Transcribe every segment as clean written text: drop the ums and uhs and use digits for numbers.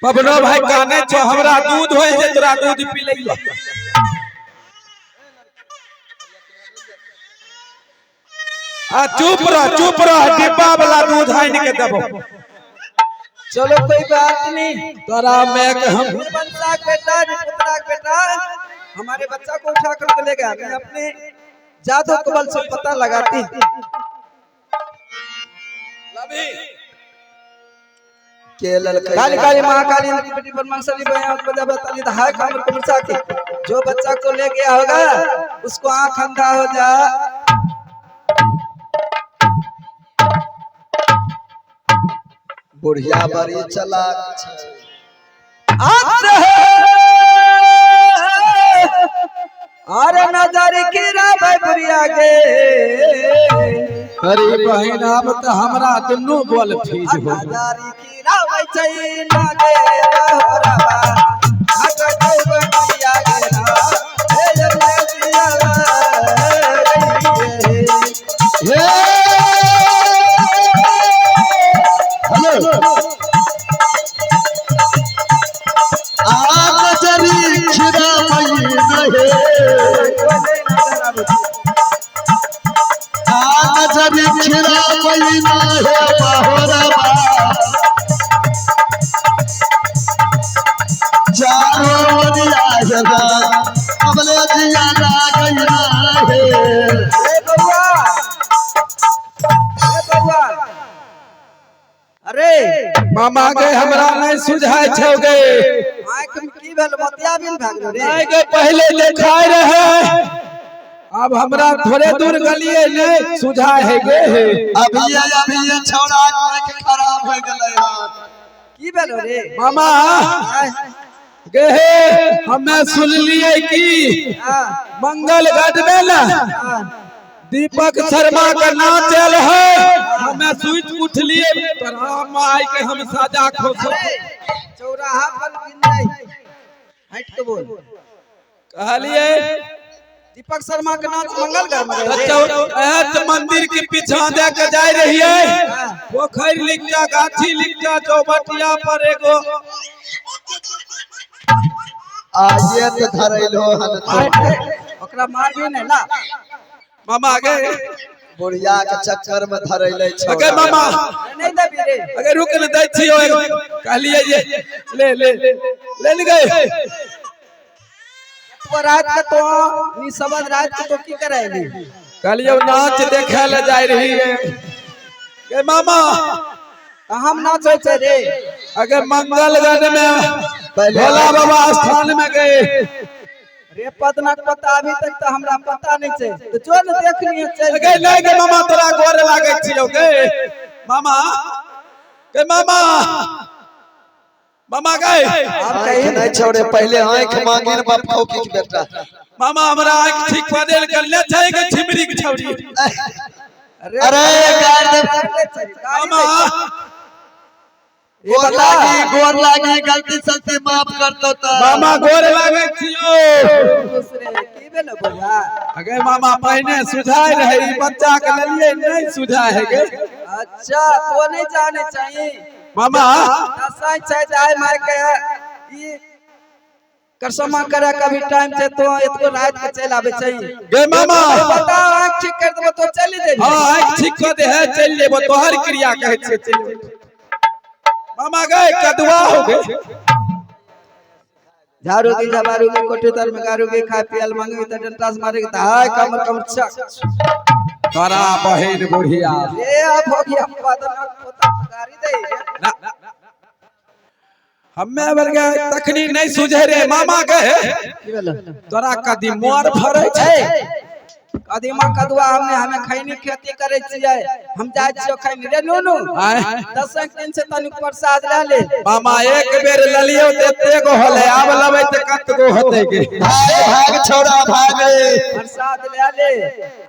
पबनो भाई काने छो हमरा दूध होय जे तोरा दूध पी लइयो आ चुप रह डिब्बा वाला दूध आइन के देबो। चलो कोई बात नहीं। तोरा में के हम बच्चा बेटा हमारे बच्चा को उठा कर ले गया। मैं अपने जादू कबल से पता लगाती काली काली महाकाली बेटी परमांसली बजा बताली हाय कामर कमरसा के जो बच्चा को ले गया होगा उसको आंख अंधा हो जा। बुढ़िया बड़ी चलाक अरे नजर की भाई बुढ़िया गे अरे बहन अब त हमरा दुनु बोल फीज हो नजर की भाई चैना गे बहरबा हट गई बुढ़िया गे ना हे जल्दिया हे हेलो आग जरी खिरा मई नहे आग जरी खिरा मई नहे बहरबा चारो वरिया जगा अबले जिया लागई नहे ए बउआ अरे मामा के हमरा नहीं सुझाय छौ गे आंख में की भेल मोतिया बिन भागलो रे नहीं गे पहले देखाय रहे अब हमरा थोड़े दूर गलिए नहीं सुझाय है गे अभी ये छौड़ा आंख खराब हो गेलै यार की भेलो रे मामा गे हमें सुनलिए कि मंगलगढ़ में ना दीपक शर्मा का नाम चल है हमें स्विच उठ लिए माई के हम साजा खोस चौराहा पर गिन हट के बोल कहलिए दीपक शर्मा के नाम मंगलगढ़ में मंदिर के पीछा दे के जाय रहिए पोखर लिखा गाछी लिखा चौबटिया पर एगो आये तो धरैलो हन ओकरा मार भी नहीं ला मामा आगे बुढ़िया के चक्कर में धरैले छ अगे मामा नहीं दबी रे अगे रुक न दै छियो कहलिए ये ले गए तो रात का तो नी सबद रात का तो की करेली कहलिए नाच देखे ले जाय रही है गे मामा हम नाच होय रे अगे मंगलगढ़ में भोला बाबा स्थान में गए रे पदनक पता अभी तक तो हमरा पता नहीं छे तो जो न देख लिए चल गे नहीं गे मामा तोरा गोर लागे छियो गे मामा गे मामा मामा गए आप आँख कहीं नहीं छोड़े पहले आंख मांगे न बापा की बेटा मामा हमरा आंख ठीक बदल कर ले जाएगा छिमरी की छौरी अरे मामा गोर लागी गलती सलती माफ कर दो तो मामा गोर लागे छियो दूसरे की भेलो बउआ अगे मामा पहले सुझाय रहे ई बच्चा के लिए नहीं सुझाय है गे अच्छा तो नहीं जाने चाहिए मामा दसाई चाहे जाए मार के ई करसमा करे कभी टाइम से तो इतको रात के चल आवे चाहिए गे मामा बता आंख ठीक कर देबो तो चल दे हां आंख ठीक कर दे है चल लेबो तोहर क्रिया कहे छे चल मामा गए कदवा हो गए झाड़ू की जबारू के कोठी तर में गारू के खाए पियल मांगी त डंटास मारे के हाय कमर कमर छक तोरा बहिन बुढ़िया ए अब हो गया पदन पता गारी दे हमें बर गए तखनी नहीं सुझे रे मामा गए की भेलो तोरा कदी मोर फरे छे कदीमा कदवा हमें खैनी खेती करे छियै हम जाय छियो खैनी रे नूनू 10 दिन से तनिक प्रसाद ले ले मामा एक बेर ललियो तेते गो होले आब लबे त कत गो होते के भाग छोड़ा भाग प्रसाद ले ले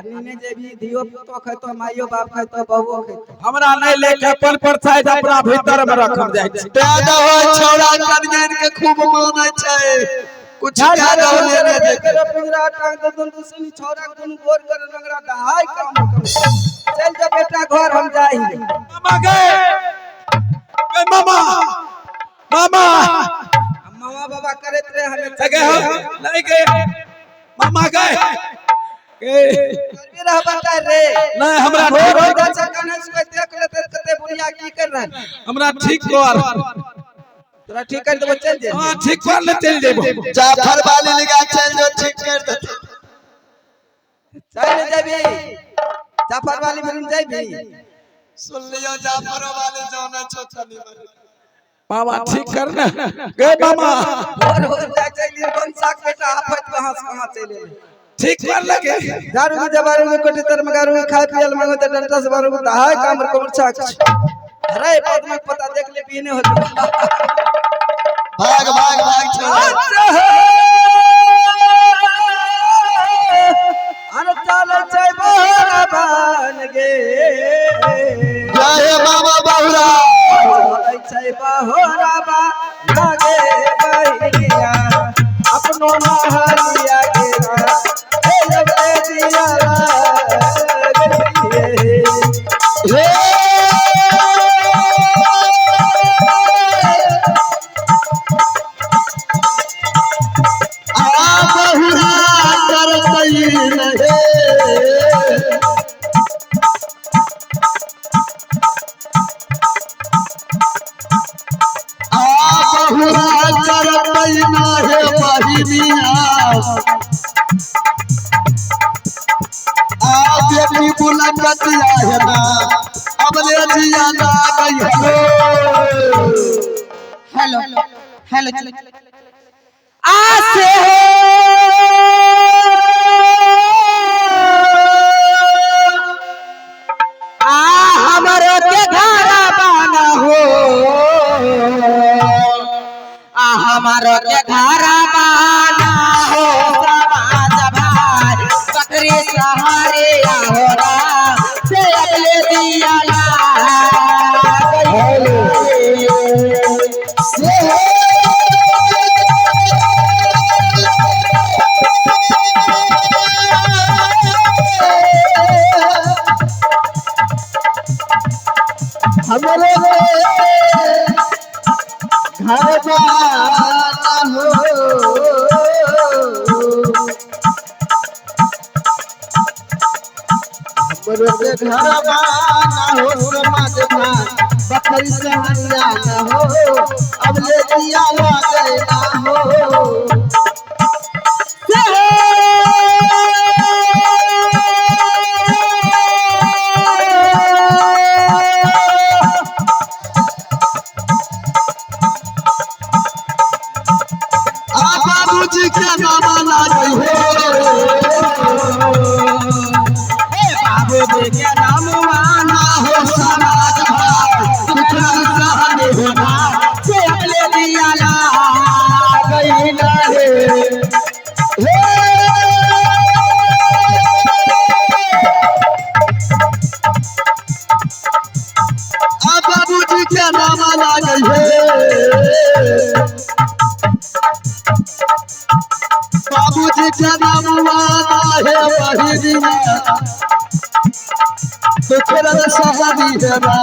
आदमी में जे भी दियो तो खैतो माइयो बाप खैतो बहूओ खैतो हमरा नहीं लेके अपन प्रसाद अपना भीतर में रखम जाय छै पैदा हो छोड़ा कनगन के खूब माने छै कुछ ज्यादा होने दे तेरा पिंजरा टांग दे दूसरी छोरा दुनु गोर कर लंगड़ा दहाई काम चल जा बेटा घर हम जाई मामा गए ए मामा मामा जगह हो नहीं गए मामा गए करबी रह बता रे नहीं हमरा हो रो चक्कर है सुबह देख लेते कते बुढ़िया की कर रहा है हमरा ठीक कर तोरा ठीक कर देबो चल जे हां ठीक कर ले चल जेबो जाफर वाली लगा चल जो ठीक कर दे चल जेबी जाफर वाली बिन जेबी सुन लियो जाफर वाली जाना छोटनी मामा ठीक कर ना गए मामा और चलिए कौन साख बेटा आफत कहां चले ठीक कर लगे दारू के जबारू में कोटी तर मगारू में खा पियल मांगो त डंटा से बारू त हाय काम को छाक अरे बाद में पता देख ले पीने होत भाग भाग भाग चल अरे चल चल बोरा बन गे जय मामा बहुरा चल चल बोरा बा लागे बहिया अपनो महलिया के हे जब दिया हे आ बहुरा करतई रहे बहुरा करतई ना है बहिनिया आ बेटी बुलंदिया है ना अब ले जिया ना गई हेलो हेलो आसे आ हमरो के घरा बना हो आ हमारो के घरा बना हो समाज भाई बकरी सहारे आहोरा से अगले दिया ला हमारे घर जाना हो हमारे घर जाना हो समाज भाई बकरी से हरियाणा हो अब ले दिया लगे ना हो बाबूजी के नामा लागी बाबूजी के नाम माना हो समाज भाई सहारे होना से अगले दिया ला गई ना बाबूजी के नामा लागी बाबूजी के नाम वाला है बहिनिया दुखरा सहारी है ना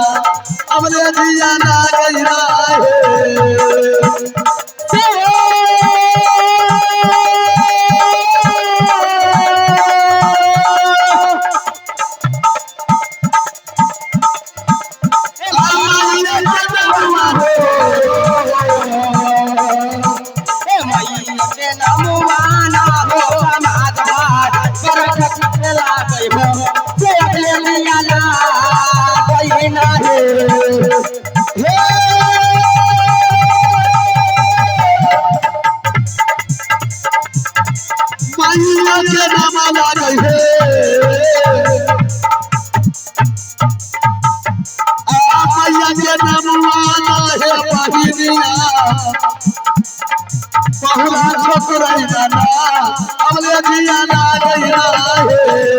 अब ले दिया ना गई के नाम माना हो समाज भाई बरकत ला गई हो से अगले दिया ला गई ना मैया के नाम लागी मैया के नाम वाला है बहिनिया बहुरा छोकराई जाना अब ले दिया ना गई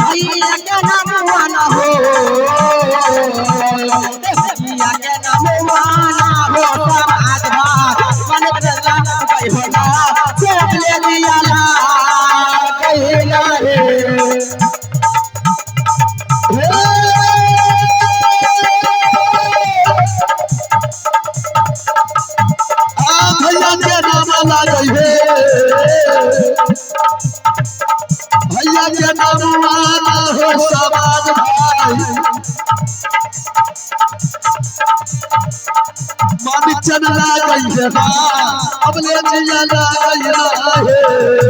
भैया के नाम माना हो भैया के नाम माना हो समाज भाई बनत ला गई हो ना से अगले दिया ला गई ना भैया के नमुआ ना हो समाज भाई मानी चला गई है ना अब ले जिया ला गई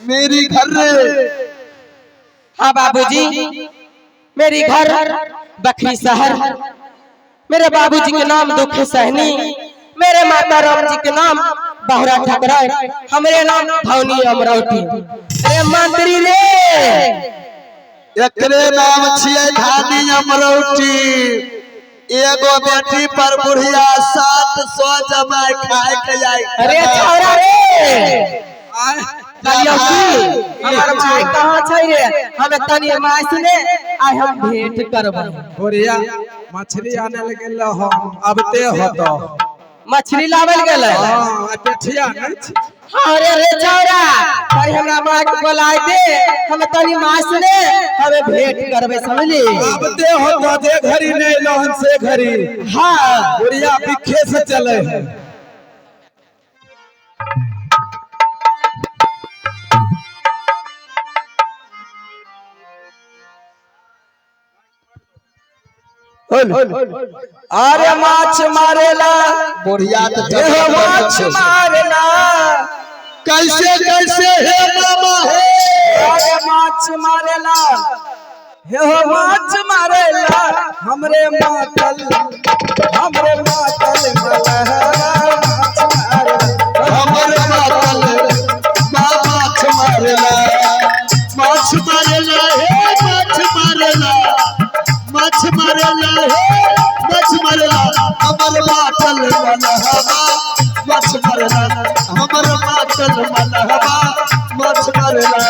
मेरी घर हाँ बाबूजी, मेरी घर बखरी शहर, मेरे बाबूजी के नाम दुख सहनी, मेरे माता राम जी के नाम बहुरा ठकरा, हमारे नाम भवनी अमरावती। अरे मंत्री रे एकरे नाम छिए धानी अमरावती एगो बेटी पर बुढ़िया 700 जमाई खाए के जाए। अरे छौरा रे हमार माय कहाँ छै रे हमें तनी माय सुने आइ हम भेंट करबै। बोरिया मछली आने लगे हम अब ते होतो मछली लावल गेलै। हां पेठिया नहीं छी। अरे रे छौरा तनी हमरा माय के बुलाइ दे हम तनी माय सुने हमें भेंट करबै समझली। अब ते होतो जे घड़ी नहीं लहन से घड़ी। हां बोरिया बिखे से चले है। अरे माछ मारेला बुढ़िया तो माछ मारेला कैसे कैसे हे मामा हे अरे माछ मारेला हे हो माछ मारेला हमरे मातल माछ मारेला हमरे मातल माछ मारेला माछ मारेला हे माछ मारेला माछ मारेला हे माछ मारेला हमर मातल मनहबा माछ मारेला हमर मातल मनहबा माछ मारेला